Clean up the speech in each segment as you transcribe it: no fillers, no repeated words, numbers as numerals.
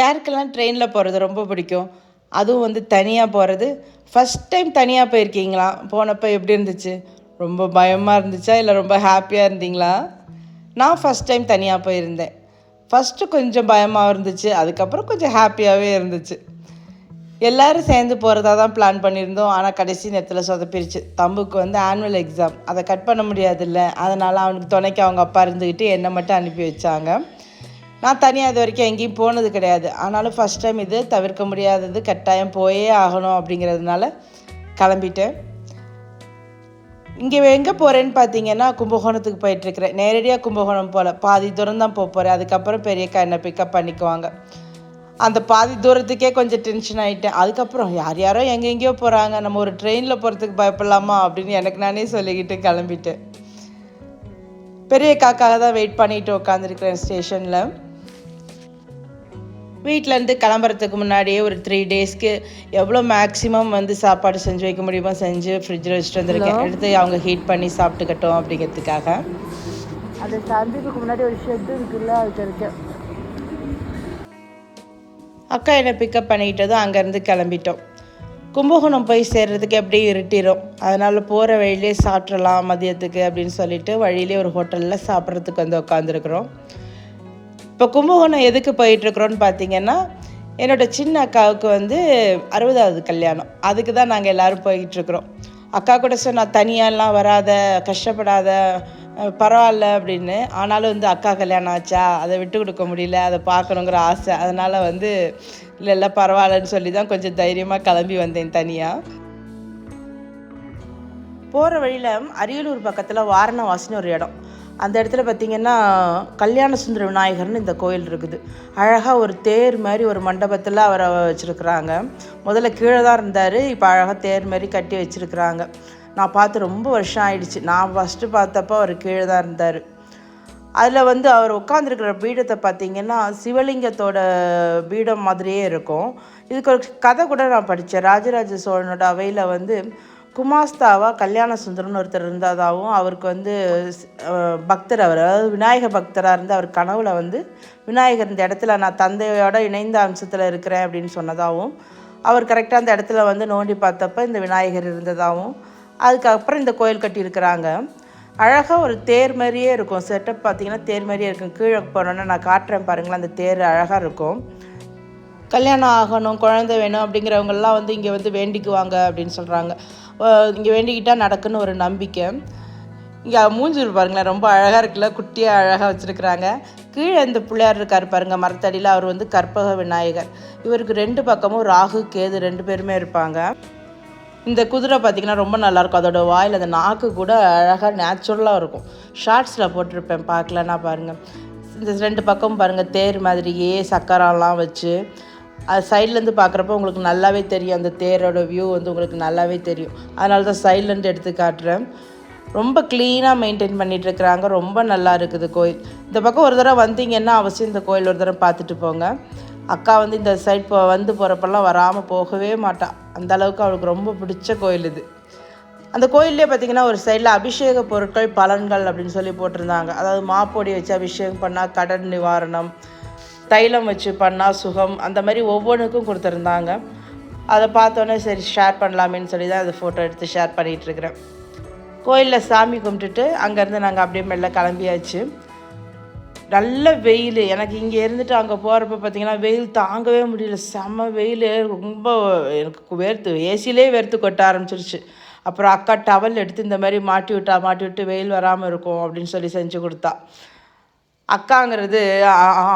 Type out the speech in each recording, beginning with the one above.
யாருக்கெல்லாம் ட்ரெயினில் போகிறது ரொம்ப பிடிக்கும்? அதுவும் வந்து தனியாக போகிறது. ஃபஸ்ட் டைம் தனியாக போயிருக்கீங்களா? போனப்போ எப்படி இருந்துச்சு? ரொம்ப பயமாக இருந்துச்சா? இல்லை ரொம்ப ஹாப்பியாக இருந்தீங்களா? நான் ஃபஸ்ட் டைம் தனியாக போயிருந்தேன். ஃபஸ்ட்டு கொஞ்சம் பயமாக இருந்துச்சு. அதுக்கப்புறம் கொஞ்சம் ஹாப்பியாகவே இருந்துச்சு. எல்லோரும் சேர்ந்து போகிறதா தான் பிளான் பண்ணியிருந்தோம். ஆனால் கடைசி நேரத்தில் சொதப்பிருச்சு. தம்புக்கு வந்து ஆனுவல் எக்ஸாம். அதை கட் பண்ண முடியாதுல்ல. அதனால் அவனுக்கு துணைக்கு அவங்க அப்பா இருந்துக்கிட்டு என்னை மட்டும் அனுப்பி வச்சாங்க. நான் தனியாக இது வரைக்கும் எங்கேயும் போனது கிடையாது. ஆனாலும் ஃபஸ்ட் டைம் இது தவிர்க்க முடியாதது, கட்டாயம் போயே ஆகணும் அப்படிங்கிறதுனால கிளம்பிட்டேன். இங்கே எங்கே போகிறேன்னு பார்த்தீங்கன்னா, கும்பகோணத்துக்கு போயிட்டுருக்கிறேன். நேரடியாக கும்பகோணம் போகல, பாதி தூரம் தான் போகிறேன். அதுக்கப்புறம் பெரியக்கா என்னை பிக்கப் பண்ணிக்குவாங்க. அந்த பாதி தூரத்துக்கே கொஞ்சம் டென்ஷன் ஆகிட்டேன். அதுக்கப்புறம் யாரோ எங்கெங்கேயோ போகிறாங்க, நம்ம ஒரு ட்ரெயினில் போகிறதுக்கு பயப்படலாமா அப்படின்னு எனக்கு நானே சொல்லிக்கிட்டு கிளம்பிட்டேன். பெரியக்காக்காக தான் வெயிட் பண்ணிட்டு உட்காந்துருக்கிறேன் ஸ்டேஷனில். வீட்டிலேருந்து கிளம்புறதுக்கு முன்னாடியே ஒரு 3 டேஸ்க்கு எவ்வளோ மேக்ஸிமம் வந்து சாப்பாடு செஞ்சு வைக்க முடியுமோ செஞ்சு ஃப்ரிட்ஜில் வச்சுட்டு வந்திருக்கேன். எடுத்து அவங்க ஹீட் பண்ணி சாப்பிட்டுக்கட்டும் அப்படிங்கிறதுக்காக. அது சந்திப்புக்கு முன்னாடி ஒரு ஷெட்டு இருக்குல்ல, அதுக்கு இருக்கேன். அக்கா என்னை பிக்கப் பண்ணிக்கிட்டதும் அங்கேருந்து கிளம்பிட்டோம். கும்பகோணம் போய் சேர்றதுக்கு எப்படியும் இருட்டிடும். அதனால் போகிற வழியிலே சாப்பிட்றலாம் மதியத்துக்கு அப்படின்னு சொல்லிட்டு வழியிலே ஒரு ஹோட்டலில் சாப்பிட்றதுக்கு வந்து உட்காந்துருக்குறோம். இப்போ கும்பகோணம் எதுக்கு போயிட்டுருக்குறோன்னு பார்த்தீங்கன்னா, என்னோடய சின்ன அக்காவுக்கு வந்து 60வது கல்யாணம். அதுக்கு தான் நாங்கள் எல்லோரும் போய்கிட்டுருக்குறோம். அக்கா கூட சொன்னால் தனியாலாம் வராத, கஷ்டப்படாத, பரவாயில்ல அப்படின்னு. ஆனாலும் வந்து அக்கா கல்யாணம் ஆச்சா, அதை விட்டு கொடுக்க முடியல, அதை பார்க்கணுங்கிற ஆசை. அதனால் வந்து இல்லை பரவாயில்லன்னு சொல்லி தான் கொஞ்சம் தைரியமாக கிளம்பி வந்தேன் தனியாக. போகிற வழியில் அரியலூர் பக்கத்தில் வாரணவாசின்னு ஒரு இடம். அந்த இடத்துல பார்த்திங்கன்னா கல்யாண சுந்தர விநாயகர்னு இந்த கோயில் இருக்குது. அழகாக ஒரு தேர் மாதிரி ஒரு மண்டபத்தில் அவரை வச்சுருக்குறாங்க. முதல்ல கீழே தான் இருந்தார், இப்போ அழகாக தேர் மாதிரி கட்டி வச்சுருக்குறாங்க. நான் பார்த்து ரொம்ப வருஷம் ஆயிடுச்சு. நான் ஃபஸ்ட்டு பார்த்தப்போ அவர் கீழே தான் இருந்தார். அதில் வந்து அவர் உட்காந்துருக்கிற பீடத்தை பார்த்திங்கன்னா சிவலிங்கத்தோட பீடம் மாதிரியே இருக்கும். இதுக்கு ஒரு கதை கூட நான் படித்தேன். ராஜராஜ சோழனோட அவையில் வந்து குமாஸ்தாவாக கல்யாண சுந்தரம்னு ஒருத்தர் இருந்ததாகவும், அவருக்கு வந்து பக்தர், அவர் அதாவது விநாயகர் பக்தராக இருந்து அவர் கனவுல வந்து விநாயகர் இந்த இடத்துல நான் தந்தையோட இணைந்த அம்சத்தில் இருக்கிறேன் அப்படின்னு சொன்னதாகவும், அவர் கரெக்டாக அந்த இடத்துல வந்து நோண்டி பார்த்தப்ப இந்த விநாயகர் இருந்ததாகவும், அதுக்கப்புறம் இந்த கோயில் கட்டியிருக்கிறாங்க. அழகாக ஒரு தேர் மாதிரியே இருக்கும். செட்டப் பார்த்திங்கன்னா தேர் மாதிரியே இருக்கும். கீழே போனோன்னா நான் காட்டுறேன் பாருங்களேன், அந்த தேர் அழகாக இருக்கும். கல்யாணம் ஆகணும், குழந்தை வேணும் அப்படிங்கிறவங்கெல்லாம் வந்து இங்கே வந்து வேண்டிக்குவாங்க அப்படின்னு சொல்கிறாங்க. இங்கே வேண்டிக்கிட்டால் நடக்குன்னு ஒரு நம்பிக்கை. இங்கே மூஞ்சிரு பாருங்களேன், ரொம்ப அழகாக இருக்குல்ல, குட்டியாக அழகாக வச்சுருக்குறாங்க. கீழே இந்த பிள்ளையார் இருக்கார் பாருங்கள் மரத்தடியில், அவர் வந்து கற்பக விநாயகர். இவருக்கு 2 பக்கமும் ராகு கேது 2 பேருமே இருப்பாங்க. இந்த குதிரை பார்த்திங்கன்னா ரொம்ப நல்லாயிருக்கும். அதோட வாயில் அந்த நாக்கு கூட அழகாக நேச்சுரலாக இருக்கும். ஷார்ட்ஸில் போட்டிருப்பேன், பார்க்கலன்னா பாருங்கள். இந்த 2 பக்கம் பாருங்கள் தேர் மாதிரியே சக்கரம்லாம் வச்சு, அது சைட்லேருந்து பார்க்குறப்ப உங்களுக்கு நல்லாவே தெரியும். அந்த தேரோட வியூ வந்து உங்களுக்கு நல்லாவே தெரியும். அதனால தான் சைட்லேருந்து எடுத்து காட்டுறேன். ரொம்ப க்ளீனாக மெயின்டைன் பண்ணிகிட்ருக்குறாங்க. ரொம்ப நல்லா இருக்குது கோயில். இந்த பக்கம் ஒரு தடவை வந்தீங்கன்னா அவசியம் இந்த கோயில் ஒரு தடவை பார்த்துட்டு போங்க. அக்கா வந்து இந்த சைட் வந்து போகிறப்பெல்லாம் வராமல் போகவே மாட்டாள். அந்தளவுக்கு அவளுக்கு ரொம்ப பிடிச்ச கோயில் இது. அந்த கோயிலே பார்த்திங்கன்னா ஒரு சைடில் அபிஷேக பொருட்கள் பலன்கள் அப்படின்னு சொல்லி போட்டிருந்தாங்க. அதாவது மாப்பொடி வச்சு அபிஷேகம் பண்ணால் கடன் நிவாரணம், தைலம் வச்சு பண்ணால் சுகம், அந்த மாதிரி ஒவ்வொன்றுக்கும் கொடுத்துருந்தாங்க. அதை பார்த்தோன்னே சரி ஷேர் பண்ணலாமேன்னு சொல்லி தான் அதை ஃபோட்டோ எடுத்து ஷேர் பண்ணிகிட்ருக்கிறேன். கோயிலில் சாமி கும்பிட்டுட்டு அங்கேருந்து நாங்கள் அப்படியே மெல்ல கிளம்பியாச்சு. நல்ல வெயில். எனக்கு இங்கே இருந்துட்டு அங்கே போகிறப்ப பார்த்திங்கன்னா வெயில் தாங்கவே முடியல. செம்ம வெயில். ரொம்ப எனக்கு வேர்த்து ஏசிலே வேர்த்து கொட்ட ஆரம்பிச்சிருச்சு. அப்புறம் அக்கா டவல் எடுத்து இந்த மாதிரி மாட்டி விட்டு வெயில் வராமல் இருக்கும் அப்படின்னு சொல்லி செஞ்சு கொடுத்தா. அக்காங்கிறது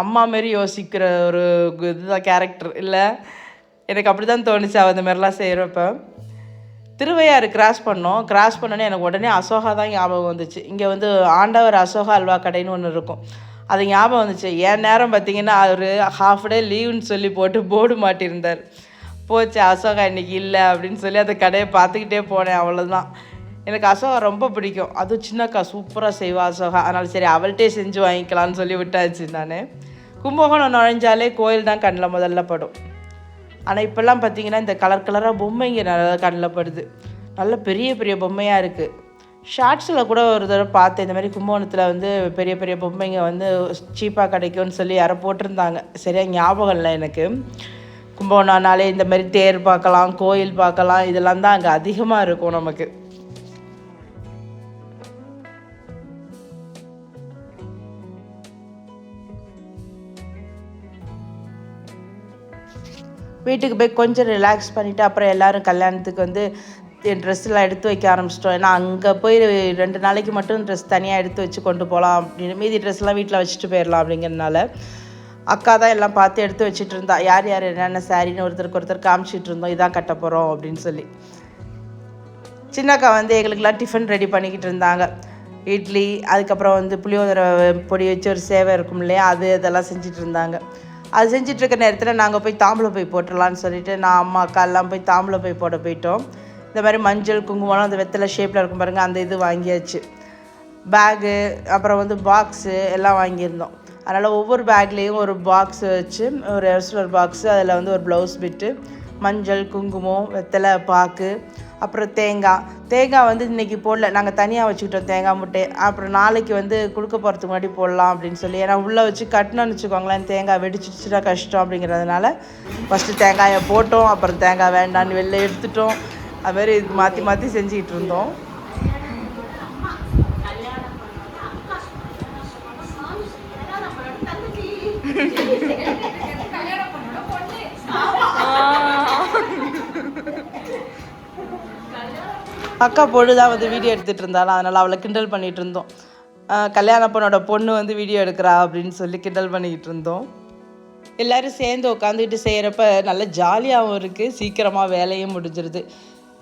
அம்மா மாரி யோசிக்கிற ஒரு இதுதான் கேரக்டர் இல்லை. எனக்கு அப்படி தான் தோணுச்சு அவள் இந்த மாதிரிலாம் செய்கிறப்ப. திருவையாறு கிராஸ் பண்ணோன்னே எனக்கு உடனே அசோகா தான் ஞாபகம் வந்துச்சு. இங்கே வந்து ஆண்டவர் அசோகா அல்வா கடைன்னு ஒன்று இருக்கும், அது ஞாபகம் வந்துச்சு. என் நேரம் பார்த்திங்கன்னா அவர் ஹாஃப் டே லீவுன்னு சொல்லி போட்டு போர்டு மாட்டியிருந்தார். போச்சு அசோகா இன்றைக்கி இல்லை அப்படின்னு சொல்லி அந்த கடையை பார்த்துக்கிட்டே போனேன், அவ்வளோதான். எனக்கு அசோகா ரொம்ப பிடிக்கும். அதுவும் சின்னக்கா சூப்பராக செய்வா அசோகா. அதனால் சரி அவள்கிட்டே செஞ்சு வாங்கிக்கலான்னு சொல்லி விட்டாச்சு. நான் கும்பகோணம் நுழைஞ்சாலே கோயில் தான் கண்ணில் முதல்ல படும். ஆனால் இப்போல்லாம் பார்த்திங்கன்னா இந்த கலர் கலராக பொம்மைங்க நல்லா கண்ணில் படுது. நல்ல பெரிய பெரிய பொம்மையாக இருக்குது. ஷார்ட்ஸில் கூட ஒரு தடவை பார்த்தேன், இந்த மாதிரி கும்பகோணத்தில் வந்து பெரிய பெரிய பொம்மைங்க வந்து சீப்பாக கிடைக்கும்னு சொல்லி யாரோ போட்டிருந்தாங்க. சரியாக ஞாபகம் இல்லை எனக்கு. கும்பகோணம்னாலே இந்த மாதிரி தேர் பார்க்கலாம், கோயில் பார்க்கலாம், இதெல்லாம் தான் அங்கே அதிகமாக இருக்கும் நமக்கு. வீட்டுக்கு போய் கொஞ்சம் ரிலாக்ஸ் பண்ணிவிட்டு அப்புறம் எல்லோரும் கல்யாணத்துக்கு வந்து என் ட்ரெஸ்ஸெலாம் எடுத்து வைக்க ஆரம்பிச்சிட்டோம். ஏன்னா அங்கே போய் 2 நாளைக்கு மட்டும் ட்ரெஸ் தனியாக எடுத்து வச்சு கொண்டு போகலாம் அப்படின்னு, மீதி ட்ரெஸ்லாம் வீட்டில் வச்சுட்டு போயிடலாம் அப்படிங்கிறதுனால அக்கா தான் எல்லாம் பார்த்து எடுத்து வச்சுட்டு இருந்தா. யார் யார் என்னென்ன சாரின்னு ஒருத்தர் காமிச்சிட்டு இருந்தோம், இதான் கட்ட போகிறோம் அப்படின்னு சொல்லி. சின்னக்கா வந்து எங்களுக்கெல்லாம் டிஃபன் ரெடி பண்ணிக்கிட்டு இருந்தாங்க. இட்லி, அதுக்கப்புறம் வந்து புளியோதரை பொடி வச்சு ஒரு சேவை இருக்கும் இல்லையா, அதெல்லாம் செஞ்சுட்டு இருந்தாங்க. அது செஞ்சிட்ருக்க நேரத்தில் நாங்கள் போய் தாம்பூலம் போய் போட்டுடலான்னு சொல்லிவிட்டு நான் அம்மா அக்கா எல்லாம் போய் தாம்பூலம் போய் போட போயிட்டோம். இந்த மாதிரி மஞ்சள் குங்குமம் அந்த வெத்தலை ஷேப்பில் இருக்கும் பாருங்கள், அந்த இது வாங்கியாச்சு. பேகு, அப்புறம் வந்து பாக்ஸு எல்லாம் வாங்கியிருந்தோம். அதனால் ஒவ்வொரு பேக்லேயும் ஒரு பாக்ஸ் வச்சு, ஒரு எர்ஸ்லர் பாக்ஸு, அதில் வந்து ஒரு ப்ளவுஸ் பிட்டு, மஞ்சள் குங்குமம் வெத்தலை பாக்கு, அப்புறம் தேங்காய் வந்து இன்றைக்கி போடல, நாங்கள் தனியாக வச்சுக்கிட்டோம் தேங்காய் முட்டை. அப்புறம் நாளைக்கு வந்து கொடுக்க போகிறதுக்கு முன்னாடி போடலாம் அப்படின்னு சொல்லி, ஏன்னா உள்ளே வச்சு கட்டணும்னு வச்சுக்கோங்களேன், தேங்காய் வெடிச்சிச்சுன்னா கஷ்டம் அப்படிங்கிறதுனால ஃபஸ்ட்டு தேங்காயை போட்டோம், அப்புறம் தேங்காய் வேண்டான்னு வெளில எடுத்துட்டோம். அதுமாதிரி மாற்றி மாற்றி செஞ்சுக்கிட்டு இருந்தோம். அக்கா பொண்ணு தான் வந்து வீடியோ எடுத்துகிட்டு இருந்தாலும், அதனால் அவளை கிண்டல் பண்ணிகிட்டு இருந்தோம். கல்யாண பொண்ணோட பொண்ணு வந்து வீடியோ எடுக்கிறா அப்படின்னு சொல்லி கிண்டல் பண்ணிக்கிட்டு இருந்தோம். எல்லோரும் சேர்ந்து உட்காந்துக்கிட்டு செய்கிறப்ப நல்ல ஜாலியாகவும் இருக்குது, சீக்கிரமாக வேலையும் முடிஞ்சிருது.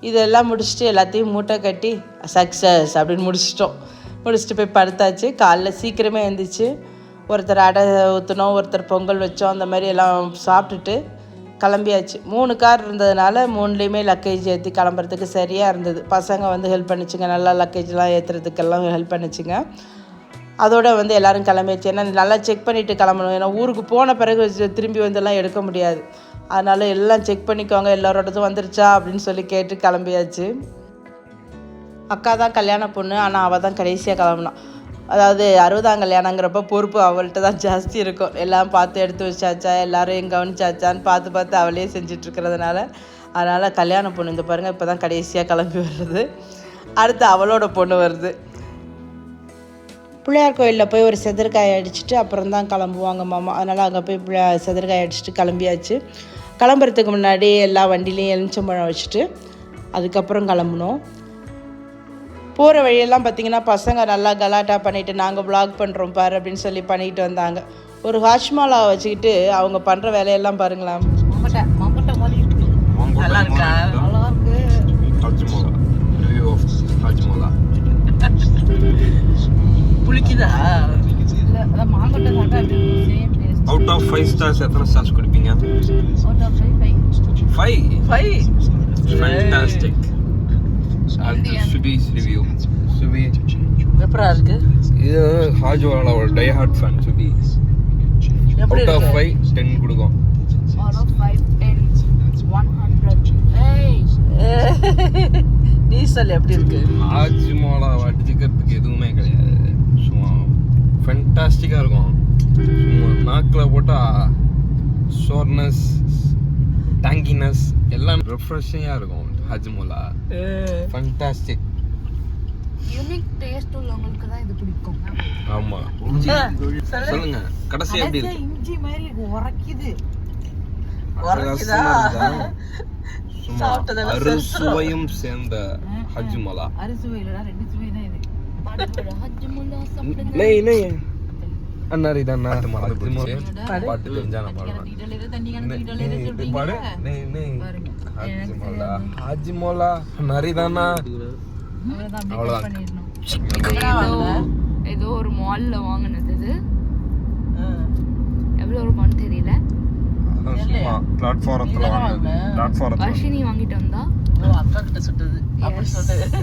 இதெல்லாம் முடிச்சுட்டு எல்லாத்தையும் மூட்டை கட்டி சக்ஸஸ் அப்படின்னு முடிச்சுட்டு போய் படுத்தாச்சு. காலைல சீக்கிரமே எழுந்திரிச்சு ஒருத்தர் அடை ஊற்றினோம், ஒருத்தர் பொங்கல் வச்சோம், அந்த மாதிரி எல்லாம் சாப்பிட்டுட்டு கிளம்பியாச்சு. 3 கார் இருந்ததுனால 3லேயுமே லக்கேஜ் ஏற்றி கிளம்புறதுக்கு சரியாக இருந்தது. பசங்க வந்து ஹெல்ப் பண்ணிச்சுங்க, நல்லா லக்கேஜ்லாம் ஏற்றுறதுக்கெல்லாம் ஹெல்ப் பண்ணிச்சுங்க. அதோடு வந்து எல்லோரும் கிளம்பியாச்சு. ஏன்னா நல்லா செக் பண்ணிவிட்டு கிளம்பணும், ஏன்னா ஊருக்கு போன பிறகு திரும்பி வந்துலாம் எடுக்க முடியாது. அதனால் எல்லாம் செக் பண்ணிக்கோங்க, எல்லோரோடதும் வந்துருச்சா அப்படின்னு சொல்லி கேட்டு கிளம்பியாச்சு. அக்கா தான் கல்யாண பொண்ணு, ஆனால் அவள் தான் கடைசியாக கிளம்புனான். அதாவது 60ஆம் கல்யாணங்கிறப்ப பொறுப்பு அவள்கிட்ட தான் ஜாஸ்தி இருக்கும். எல்லாம் பார்த்து எடுத்து வச்சாச்சா, எல்லோரும் கவனிச்சாச்சான்னு பார்த்து அவளே செஞ்சிட்ருக்கிறதுனால, அதனால் கல்யாண பொண்ணு இந்த பாருங்கள் இப்போ தான் கடைசியாக கிளம்பி வர்றது. அடுத்து அவளோட பொண்ணு வருது. பிள்ளையார் கோயிலில் போய் ஒரு செதற்காயை அடிச்சுட்டு அப்புறம் தான் கிளம்புவாங்க மாமா. அதனால் அங்கே போய் செதற்காயை அடிச்சுட்டு கிளம்பியாச்சு. கிளம்புறதுக்கு முன்னாடி எல்லா வண்டிலையும் எலுமிச்சம்பழம் வச்சுட்டு அதுக்கப்புறம் கிளம்புனோம். போகிற வழியெல்லாம் பார்த்திங்கன்னா பசங்க நல்லா கலாட்டா பண்ணிவிட்டு நாங்கள் வ்ளாக் பண்ணுறோம் பாரு அப்படின்னு சொல்லி பண்ணிக்கிட்டு வந்தாங்க. ஒரு ஹாஜ்மாலா வச்சுக்கிட்டு அவங்க பண்ணுற வேலையெல்லாம் பாருங்களேன். நல்லா இருக்கா? புளிக்குதா? Out of 5 stars எத்தனை stars கொடுப்பீங்க? Out of 5. Fantastic. Subi's review. Subi எப்பரா இருக்கு? இது ஹாஜ்வாலாவோட டை ஹார்ட் ஃபேன் சுபி. எப்படி Out of இருக்கு? 5 10 கொடுக்கும். Out of 5 10 100. ஏய் நீ சொல்லு எப்படி இருக்கு? ஹாஜ்மாலா அடிச்சுக்கிறதுக்கு எதுவுமே கிடையாது. சும்மா ஃபேண்டாஸ்டிக்காக இருக்கும். சும்மா நாக்கில் போட்டால் ஷோர்னஸ் டேங்கினஸ் எல்லாம் ரெஃப்ரெஷிங்காக இருக்கும். ஹாஜ்மாலா ஃபேண்டாஸ்டிக். யூனிக் டேஸ்ட் உள்ளவங்களுக்கு தான் இது பிடிக்கும். ஆமாம். சொல்லுங்க கடைசி எப்படி இருக்கு? இஞ்சி மாதிரி உரைக்குது. உரைக்குதா? சாப்பிட்டதெல்லாம் அறுசுவையும் சேர்ந்த ஹாஜ்மாலா. அறுசுவையிலடா 2 சுவை தான் இது. ஹாஜ்மாலா சாப்பிடுங்க. நெய் நெய் அன்னாரி தான் பாட்டு தெரிஞ்சா நான் பாடுவேன். ஹாஜ்மாலா அன்னாரி தானா? அவ்வளோதான். ஏதோ ஒரு மால்ல வாங்கினது இது. எவ்வளோ ரூபான்னு தெரியல. பிளாட்ஃபாரத்தில் வாங்கினது. பிளாட்ஃபாரத்தில் வர்ஷினி வாங்கிட்டு வந்தா. அக்கா கிட்ட சுட்டது அப்படி சொல்லிட்டு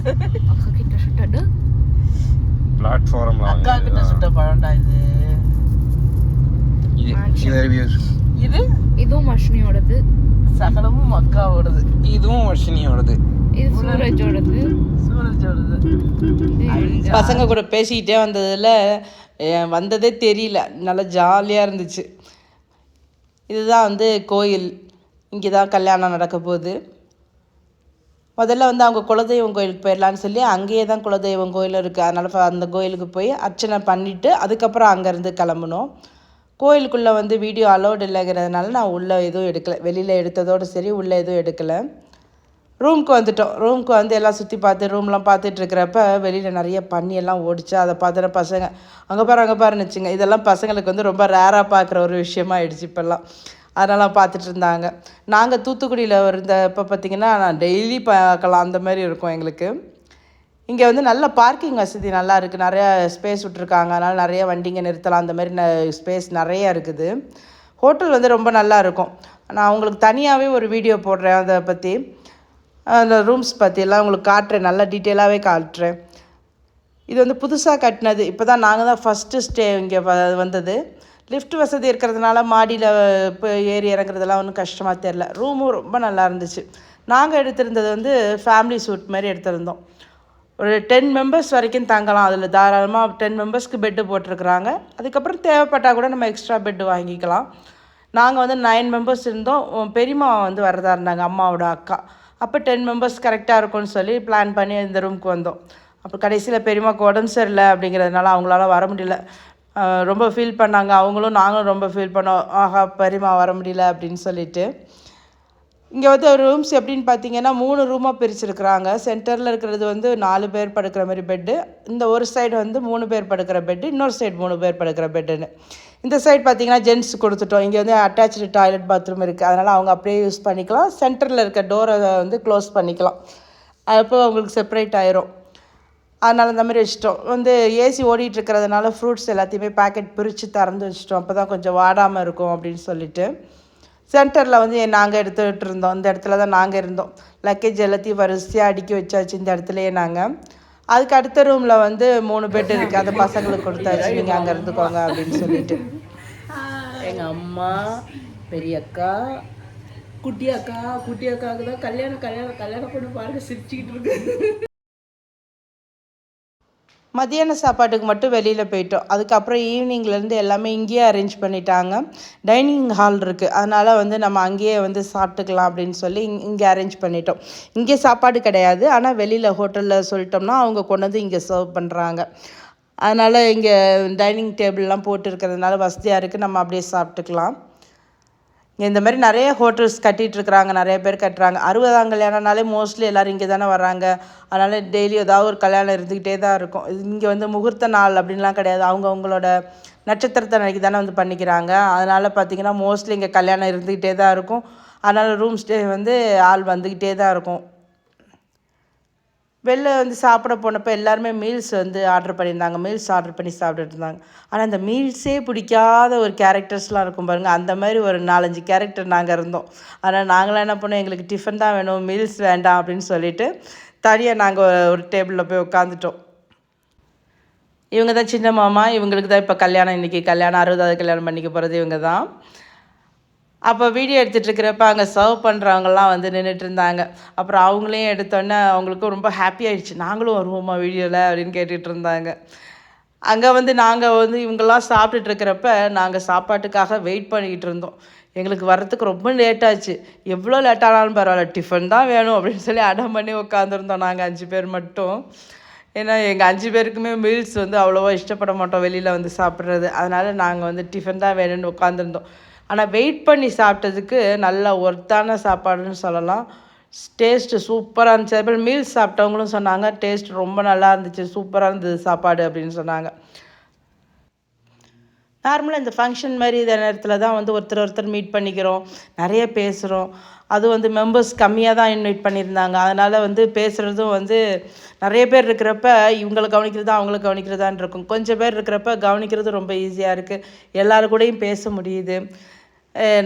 அக்கா கிட்ட சுட்டது. பிளாட்ஃபாரம்ல அக்கா கிட்ட சுட்ட பழம்டா இது. இதுவும் வர்ஷினியோடது. சகலமும் அக்காவோடது. இதுவும் வர்ஷினியோடது. இது சூரஜோடது. பசங்க கூட பேசிக்கிட்டே வந்ததில் வந்ததே தெரியல, நல்லா ஜாலியாக இருந்துச்சு. இதுதான் வந்து கோயில். இங்கே தான் கல்யாணம் நடக்க போகுது. முதல்ல வந்து அவங்க குலதெய்வம் கோயிலுக்கு போயிடலான்னு சொல்லி அங்கேயே தான் குலதெய்வம் கோயில் இருக்குது. அதனால் அந்த கோயிலுக்கு போய் அர்ச்சனை பண்ணிவிட்டு அதுக்கப்புறம் அங்கேருந்து கிளம்பணும். கோயிலுக்குள்ளே வந்து வீடியோ அலோடு இல்லைங்கிறதுனால நான் உள்ளே எதுவும் எடுக்கலை. வெளியில் எடுத்ததோடு சரி, உள்ளே எதுவும் எடுக்கலை. ரூமுக்கு வந்துட்டோம். ரூமுக்கு வந்து எல்லாம் சுற்றி பார்த்து ரூம்லாம் பார்த்துட்ருக்கிறப்ப வெளியில் நிறைய பன்னியெல்லாம் ஓடிச்சு. அதை பார்த்துட்டு பசங்க அங்கே பாருன்னு வச்சுங்க. இதெல்லாம் பசங்களுக்கு வந்து ரொம்ப ரேராக பார்க்குற ஒரு விஷயமா ஆயிடுச்சு இப்போல்லாம். அதனால் பார்த்துட்டு இருந்தாங்க. நாங்கள் தூத்துக்குடியில் இருந்தப்போ பார்த்திங்கன்னா நான் டெய்லி பார்க்கலாம், அந்த மாதிரி இருக்கும் எங்களுக்கு. இங்கே வந்து நல்ல பார்க்கிங் வசதி நல்லா இருக்குது. நிறையா ஸ்பேஸ் விட்ருக்காங்க. அதனால் நிறைய வண்டிங்க நிறுத்தலாம். அந்த மாதிரி ஸ்பேஸ் நிறையா இருக்குது. ஹோட்டல் வந்து ரொம்ப நல்லா இருக்கும். நான் உங்களுக்கு தனியாகவே ஒரு வீடியோ போடுறேன் அதை பற்றி. அந்த ரூம்ஸ் பற்றியெல்லாம் உங்களுக்கு காட்டுறேன், நல்லா டீட்டெயிலாகவே காட்டுறேன். இது வந்து புதுசாக கட்டினது. இப்போ தான் நாங்கள் தான் ஃபஸ்ட்டு ஸ்டே இங்கே வந்தது. லிஃப்ட் வசதி இருக்கிறதுனால மாடியில் இப்போ ஏறி இறங்குறதெல்லாம் ஒன்றும் கஷ்டமாக தெரில. ரூமும் ரொம்ப நல்லா இருந்துச்சு. நாங்கள் எடுத்திருந்தது வந்து ஃபேமிலி சூட் மாதிரி எடுத்திருந்தோம். ஒரு 10 மெம்பர்ஸ் வரைக்கும் தங்கலாம். அதில் தாராளமாக 10 மெம்பர்ஸ்க்கு பெட்டு போட்டிருக்குறாங்க. அதுக்கப்புறம் தேவைப்பட்டால் கூட நம்ம எக்ஸ்ட்ரா பெட்டு வாங்கிக்கலாம். நாங்கள் வந்து 9 மெம்பர்ஸ் இருந்தோம். பெரியம்மா வந்து வரதா இருந்தாங்க, அம்மாவோட அக்கா. அப்போ 10 மெம்பர்ஸ் கரெக்டாக இருக்கும்னு சொல்லி பிளான் பண்ணி இந்த ரூமுக்கு வந்தோம். அப்போ கடைசியில் பெரியம்மாவுக்கு உடம்பு சரியில்லை அப்படிங்கிறதுனால அவங்களால வர முடியல. ரொம்ப ஃபீல் பண்ணாங்க. அவங்களும் நாங்களும் ரொம்ப ஃபீல் பண்ணோம், ஆஹா பெரியம்மா வர முடியல அப்படின்னு சொல்லிட்டு. இங்கே வந்து ரூம்ஸ் எப்படின்னு பார்த்தீங்கன்னா 3 ரூமாக பிரிச்சுருக்குறாங்க. சென்டரில் இருக்கிறது வந்து 4 பேர் படுக்கிற மாதிரி பெட்டு. இந்த ஒரு சைடு வந்து 3 பேர் படுக்கிற பெட்டு, இன்னொரு சைடு 3 பேர் படுக்கிற பெட்டுன்னு. இந்த சைடு பார்த்தீங்கன்னா ஜென்ட்ஸ் கொடுத்துட்டோம். இங்கே வந்து அட்டாச்சு டாய்லெட் பாத்ரூம் இருக்குது. அதனால் அவங்க அப்படியே யூஸ் பண்ணிக்கலாம். சென்டரில் இருக்க டோரை வந்து க்ளோஸ் பண்ணிக்கலாம். அப்போ அவங்களுக்கு செப்பரேட் ஆயிரும். அதனால் இந்த மாதிரி வச்சிட்டோம். வந்து ஏசி ஓடிட்டுருக்கிறதுனால ஃப்ரூட்ஸ் எல்லாத்தையுமே பேக்கெட் பிரித்து திறந்து வச்சிட்டோம். அப்போ தான் கொஞ்சம் வாடாமல் இருக்கும் அப்படின்னு சொல்லிட்டு. சென்டரில் வந்து நாங்கள் எடுத்துகிட்டு இருந்தோம். இந்த இடத்துல தான் நாங்கள் இருந்தோம். லக்கேஜ் எல்லாத்தையும் வரிசையாக அடுக்கி வச்சாச்சு இந்த இடத்துலையே நாங்கள். அதுக்கு அடுத்த ரூமில் வந்து 3 பெட் இருக்குது. அந்த பசங்களுக்கு கொடுத்தாச்சு, நீங்கள் அங்கே இருந்துக்கோங்க அப்படின்னு சொல்லிட்டு. எங்கள் அம்மா, பெரிய அக்கா, குட்டி அக்காவுக்கு தான் கல்யாணம் பண்ணி பாருங்க சிரிச்சுக்கிட்டு இருக்கு. மதியான சாப்பாட்டுக்கு மட்டும் வெளியில் போயிட்டோம். அதுக்கப்புறம் ஈவினிங்லேருந்து எல்லாமே இங்கேயே அரேஞ்ச் பண்ணிட்டாங்க. டைனிங் ஹால் இருக்குது, அதனால் வந்து நம்ம அங்கேயே வந்து சாப்பிட்டுக்கலாம் அப்படின்னு சொல்லி இங்கே அரேஞ்ச் பண்ணிட்டோம். இங்கே சாப்பாடு கிடையாது, ஆனால் வெளியில் ஹோட்டலில் சொல்லிட்டோம்னா அவங்க கொண்டு வந்து இங்கே சர்வ் பண்ணுறாங்க. அதனால் இங்கே டைனிங் டேபிள்லாம் போட்டு இருக்கிறதுனால வசதியாக இருக்குது, நம்ம அப்படியே சாப்பிட்டுக்கலாம். இந்த மாதிரி நிறைய ஹோட்டல்ஸ் கட்டிகிட்ருக்குறாங்க, நிறைய பேர் கட்டுறாங்க. 60ஆம் கல்யாணம்னாலே மோஸ்ட்லி எல்லோரும் இங்கே தானே வர்றாங்க. அதனால் டெய்லி ஏதாவது ஒரு கல்யாணம் இருந்துக்கிட்டே தான் இருக்கும். இங்கே வந்து முகூர்த்த நாள் அப்படின்லாம் கிடையாது, அவங்களோட நட்சத்திரத்தை அன்றைக்கி தானே வந்து பண்ணிக்கிறாங்க. அதனால் பார்த்திங்கன்னா மோஸ்ட்லி இங்கே கல்யாணம் இருந்துக்கிட்டே தான் இருக்கும். அதனால் ரூம் ஸ்டே வந்து ஆள் வந்துக்கிட்டே தான் இருக்கும். வெளில வந்து சாப்பிட போனப்போ எல்லாருமே மீல்ஸ் வந்து ஆர்டர் பண்ணியிருந்தாங்க. மீல்ஸ் ஆர்டர் பண்ணி சாப்பிட்டுட்டு இருந்தாங்க. ஆனால் அந்த மீல்ஸே பிடிக்காத ஒரு கேரக்டர்ஸ்லாம் இருக்கும் பாருங்கள், அந்த மாதிரி ஒரு 4-5 கேரக்டர் நாங்கள் இருந்தோம். அதனால் நாங்களாம் என்ன பண்ணோம், எங்களுக்கு டிஃபன் தான் வேணும், மீல்ஸ் வேண்டாம் அப்படின்னு சொல்லிட்டு தனியாக நாங்கள் ஒரு டேபிளில் போய் உட்காந்துட்டோம். இவங்க தான் சின்ன மாமா. இவங்களுக்கு தான் இப்போ கல்யாணம், இன்றைக்கி கல்யாணம், 60ஆவது கல்யாணம் பண்ணிக்க போகிறது இவங்க தான். அப்போ வீடியோ எடுத்துகிட்ருக்கிறப்ப அங்கே சர்வ் பண்ணுறவங்கலாம் வந்து நின்றுட்டு இருந்தாங்க. அப்புறம் அவங்களையும் எடுத்தோன்னே அவங்களுக்கும் ரொம்ப ஹாப்பி ஆகிடுச்சு, நாங்களும் வருவோமா வீடியோவில் அப்படின்னு கேட்டுட்டு இருந்தாங்க. அங்கே வந்து நாங்கள் வந்து இவங்கெல்லாம் சாப்பிட்டுட்ருக்கிறப்ப நாங்கள் சாப்பாட்டுக்காக வெயிட் பண்ணிக்கிட்டு இருந்தோம். எங்களுக்கு வர்றதுக்கு ரொம்ப லேட்டாச்சு. எவ்வளோ லேட்டானாலும் பரவாயில்ல, டிஃபன் தான் வேணும் அப்படின்னு சொல்லி அடம் பண்ணி உட்காந்துருந்தோம் நாங்கள் 5 பேர் மட்டும். ஏன்னா எங்கள் 5 பேருக்குமே மீல்ஸ் வந்து அவ்வளோவா இஷ்டப்பட மாட்டோம் வெளியில் வந்து சாப்பிட்றது. அதனால் நாங்கள் வந்து டிஃபன் தான் வேணும்னு உட்காந்துருந்தோம். ஆனால் வெயிட் பண்ணி சாப்பிட்டதுக்கு நல்ல ஒர்த்தான சாப்பாடுன்னு சொல்லலாம். டேஸ்ட்டு சூப்பராக இருந்துச்சு. அதே போல் மீல்ஸ் சாப்பிட்டவங்களும் சொன்னாங்க டேஸ்ட் ரொம்ப நல்லா இருந்துச்சு, சூப்பராக இருந்தது சாப்பாடு அப்படின்னு சொன்னாங்க. நார்மலாக இந்த ஃபங்க்ஷன் மாதிரி இந்த நேரத்தில் தான் வந்து ஒருத்தர் மீட் பண்ணிக்கிறோம், நிறைய பேசுகிறோம். அது வந்து மெம்பர்ஸ் கம்மியாக தான் இன்வைட் பண்ணியிருந்தாங்க. அதனால் வந்து பேசுகிறதும் வந்து நிறைய பேர் இருக்கிறப்ப இவங்களை கவனிக்கிறதா அவங்கள கவனிக்கிறதான்னு இருக்கும். கொஞ்சம் பேர் இருக்கிறப்ப கவனிக்கிறது ரொம்ப ஈஸியாக இருக்குது, எல்லாரு கூடயும் பேச முடியுது.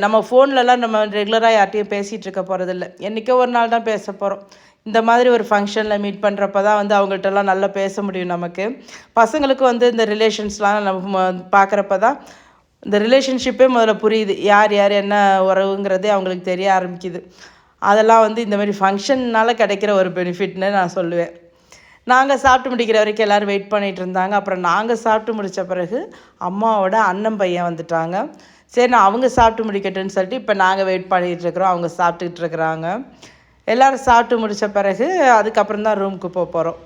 நம்ம ஃபோன்லலாம் நம்ம ரெகுலராக யார்ட்டையும் பேசிகிட்டு இருக்க போகிறதில்ல, என்றைக்கோ ஒரு நாள் தான் பேச போகிறோம். இந்த மாதிரி ஒரு ஃபங்க்ஷனில் மீட் பண்ணுறப்ப தான் வந்து அவங்கள்ட்டலாம் நல்லா பேச முடியும் நமக்கு. பசங்களுக்கு வந்து இந்த ரிலேஷன்ஸ்லாம் நம்ம பார்க்குறப்ப தான் இந்த ரிலேஷன்ஷிப்பே முதல்ல புரியுது, யார் யார் என்ன உறவுங்கிறதே அவங்களுக்கு தெரிய ஆரம்பிக்குது. அதெல்லாம் வந்து இந்த மாதிரி ஃபங்க்ஷன்னால் கிடைக்கிற ஒரு பெனிஃபிட்னு நான் சொல்லுவேன். நாங்கள் சாப்பிட்டு முடிக்கிற வரைக்கும் எல்லோரும் வெயிட் பண்ணிகிட்டு இருந்தாங்க. அப்புறம் நாங்கள் சாப்பிட்டு முடித்த பிறகு அம்மாவோட அண்ணன் பையன் வந்துட்டாங்க. சரி நான் அவங்க சாப்பிட்டு முடிக்கட்டுன்னு சொல்லிட்டு இப்போ நாங்கள் வெயிட் பண்ணிகிட்ருக்குறோம். அவங்க சாப்பிட்டுக்கிட்டு இருக்கிறாங்க. எல்லோரும் சாப்பிட்டு முடித்த பிறகு அதுக்கப்புறம் தான் ரூமுக்கு போக போகிறோம்.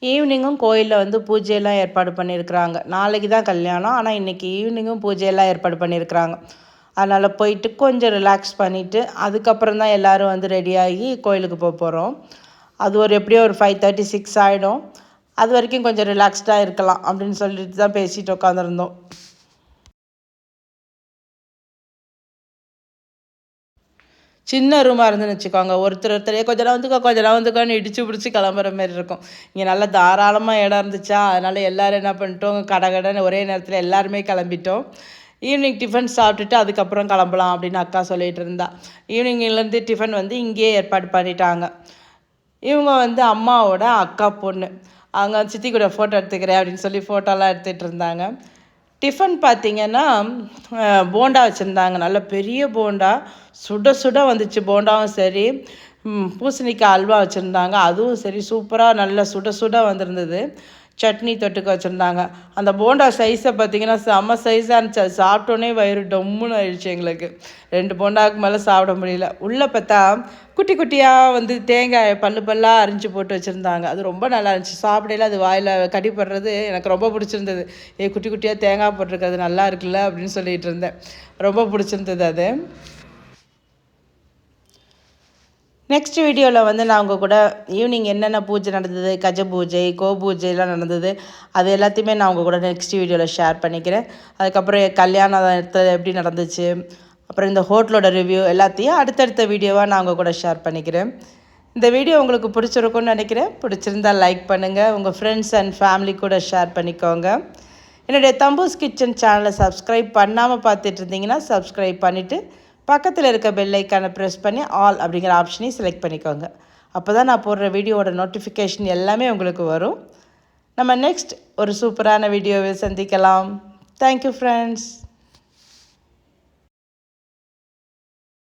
ஈவினிங்கும் கோயிலில் வந்து பூஜையெல்லாம் ஏற்பாடு பண்ணியிருக்கிறாங்க. நாளைக்கு தான் கல்யாணம், ஆனால் இன்றைக்கி ஈவினிங்கும் பூஜையெல்லாம் ஏற்பாடு பண்ணியிருக்கிறாங்க. அதனால் போயிட்டு கொஞ்சம் ரிலாக்ஸ் பண்ணிவிட்டு அதுக்கப்புறம் தான் எல்லோரும் வந்து ரெடியாகி கோயிலுக்கு போக போகிறோம். அது ஒரு எப்படியோ ஒரு 5:36 ஆகிடும். அது வரைக்கும் கொஞ்சம் ரிலாக்ஸ்டாக இருக்கலாம் அப்படின்னு சொல்லிட்டு தான் பேசிகிட்டு உட்காந்துருந்தோம். சின்ன ரூமாக இருந்துன்னு வச்சுக்கோங்க. ஒருத்தரையே கொஞ்சம் வந்துக்கோன்னு இடித்து பிடிச்சி கிளம்புற மாரி இருக்கும். இங்கே நல்லா தாராளமாக இடம் இருந்துச்சா, அதனால் எல்லோரும் என்ன பண்ணிட்டோம், கடன்னு ஒரே நேரத்தில் எல்லாருமே கிளம்பிட்டோம். ஈவினிங் டிஃபன் சாப்பிட்டுட்டு அதுக்கப்புறம் கிளம்பலாம் அப்படின்னு அக்கா சொல்லிகிட்டு இருந்தா. ஈவினிங்லேருந்து டிஃபன் வந்து இங்கேயே ஏற்பாடு பண்ணிட்டாங்க. இவங்க வந்து அம்மாவோட அக்கா பொண்ணு. அவங்க சித்தி கூட ஃபோட்டோ எடுத்துக்கிறேன் அப்படின்னு சொல்லி ஃபோட்டோலாம் எடுத்துகிட்டு இருந்தாங்க. டிஃபன் பார்த்திங்கன்னா போண்டா வச்சுருந்தாங்க. நல்ல பெரிய போண்டா, சுட சுட வந்துச்சு. போண்டாவும் சரி, பூசணிக்காய் அல்வா வச்சுருந்தாங்க, அதுவும் சரி சூப்பராக நல்லா சுட சுட வந்திருந்தது. சட்னி தொட்டுக்க வச்சுருந்தாங்க. அந்த போண்டா சைஸை பார்த்திங்கன்னா செம்ம சைஸாக இருந்துச்சு. அது சாப்பிட்டோன்னே வயிறு டொம்முன்னு ஆயிடுச்சு எங்களுக்கு. 2 போண்டாவுக்கு மேலே சாப்பிட முடியல. உள்ளே பார்த்தா குட்டி குட்டியாக வந்து தேங்காய் பல்லாக அரிஞ்சு போட்டு வச்சுருந்தாங்க. அது ரொம்ப நல்லா இருந்துச்சு. சாப்பிடையில அது வாயில் கடிப்படுறது எனக்கு ரொம்ப பிடிச்சிருந்தது. குட்டி குட்டியாக தேங்காய் போட்டிருக்கிறது நல்லா இருக்குல்ல அப்படின்னு சொல்லிகிட்டு இருந்தேன். ரொம்ப பிடிச்சிருந்தது அது. நெக்ஸ்ட் வீடியோவில் வந்து நான் உங்கள் கூட ஈவினிங் என்னென்ன பூஜை நடந்தது, கஜ பூஜை, கோ பூஜைலாம் நடந்தது, அது எல்லாத்தையுமே நான் உங்கள் கூட நெக்ஸ்ட் வீடியோவில் ஷேர் பண்ணிக்கிறேன். அதுக்கப்புறம் கல்யாணத்தில் எப்படி நடந்துச்சு, அப்புறம் இந்த ஹோட்டலோட ரிவ்யூ எல்லாத்தையும் அடுத்தடுத்த வீடியோவாக நான் உங்கள் கூட ஷேர் பண்ணிக்கிறேன். இந்த வீடியோ உங்களுக்கு பிடிச்சிருக்குன்னு நினைக்கிறேன். பிடிச்சிருந்தால் லைக் பண்ணுங்கள், உங்கள் ஃப்ரெண்ட்ஸ் அண்ட் ஃபேமிலி கூட ஷேர் பண்ணிக்கோங்க. என்னுடைய தம்பூஸ் கிச்சன் சேனலை சப்ஸ்கிரைப் பண்ணாமல் பார்த்துட்டு இருந்தீங்கன்னா சப்ஸ்கிரைப் பண்ணிவிட்டு பக்கத்தில் இருக்க பெல் ஐக்கானை ப்ரெஸ் பண்ணி ஆல் அப்படிங்கிற ஆப்ஷனையும் செலக்ட் பண்ணிக்கோங்க. அப்போ தான் நான் போடுற வீடியோவோட நோட்டிஃபிகேஷன் எல்லாமே உங்களுக்கு வரும். நம்ம நெக்ஸ்ட் ஒரு சூப்பரான வீடியோவை சந்திக்கலாம். Thank you friends.